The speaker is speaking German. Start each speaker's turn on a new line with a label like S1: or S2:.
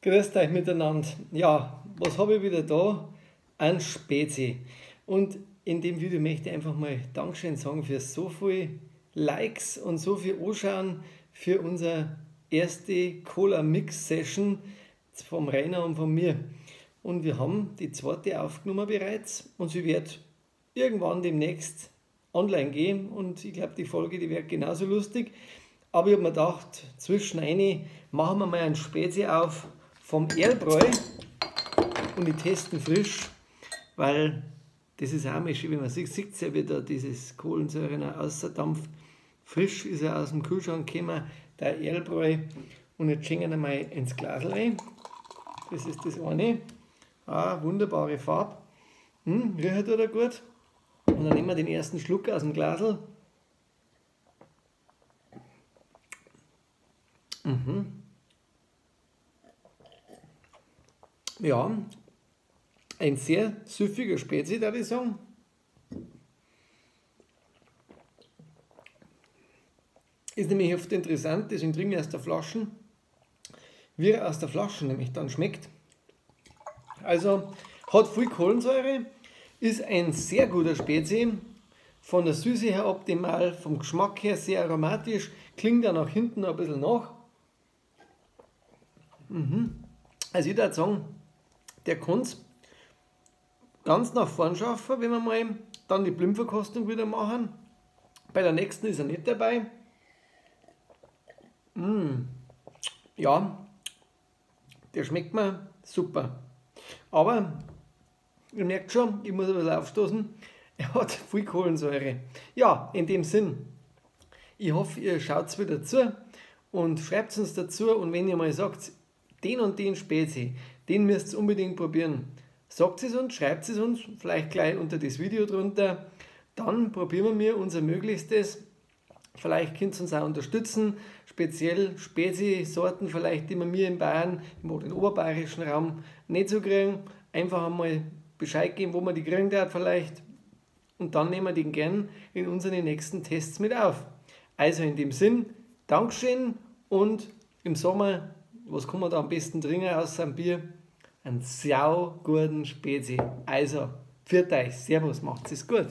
S1: Grüßt euch miteinander. Ja, was habe ich wieder da? Ein Spezi. Und in dem Video möchte ich einfach mal Dankeschön sagen für so viele Likes und so viel Anschauen für unsere erste Cola Mix Session vom Rainer und von mir. Und wir haben die zweite aufgenommen bereits und sie wird irgendwann demnächst online gehen und ich glaube, die Folge, die wird genauso lustig. Aber ich habe mir gedacht, zwischen eine machen wir mal ein Spezi auf vom Erlbräu und ich testen frisch, weil das ist auch mal schön, wenn man sieht, sieht ja wieder dieses Kohlensäure noch ausdampft. Frisch ist er aus dem Kühlschrank gekommen, der Erlbräu. Und jetzt schenken wir mal ins Glas rein. Das ist das eine. Ah, wunderbare Farbe. Riecht er gut. Und dann nehmen wir den ersten Schluck aus dem Glasl. Ja, ein sehr süffiger Spezi, würde ich sagen. Ist nämlich oft interessant, deswegen trinke ich aus der Flasche, wie er aus der Flasche nämlich dann schmeckt. Also hat viel Kohlensäure, ist ein sehr guter Spezi, von der Süße her optimal, vom Geschmack her sehr aromatisch, klingt ja nach hinten ein bisschen nach. Also ich würde sagen, der kann es ganz nach vorn schaffen, wenn wir mal dann die Blindverkostung wieder machen. Bei der nächsten ist er nicht dabei. Ja, der schmeckt mir super. Aber ihr merkt schon, ich muss ein bisschen aufstoßen. Er hat viel Kohlensäure. Ja, in dem Sinn, ich hoffe, ihr schaut wieder zu und schreibt uns dazu. Und wenn ihr mal sagt, den und den Spezi, den müsst ihr unbedingt probieren. Sagt es uns, schreibt es uns, vielleicht gleich unter das Video drunter. Dann probieren wir unser Möglichstes. Vielleicht könnt ihr uns auch unterstützen, speziell Spezi-Sorten, vielleicht, die wir in Bayern, im den oberbayerischen Raum nicht so kriegen. Einfach einmal Bescheid geben, wo man die kriegen darf vielleicht. Und dann nehmen wir den gern in unseren nächsten Tests mit auf. Also in dem Sinn, Dankeschön und im Sommer, was kann man da am besten trinken außer einem Bier? Einen sau guten Spezi. Also, pfiat euch, servus, macht's es gut.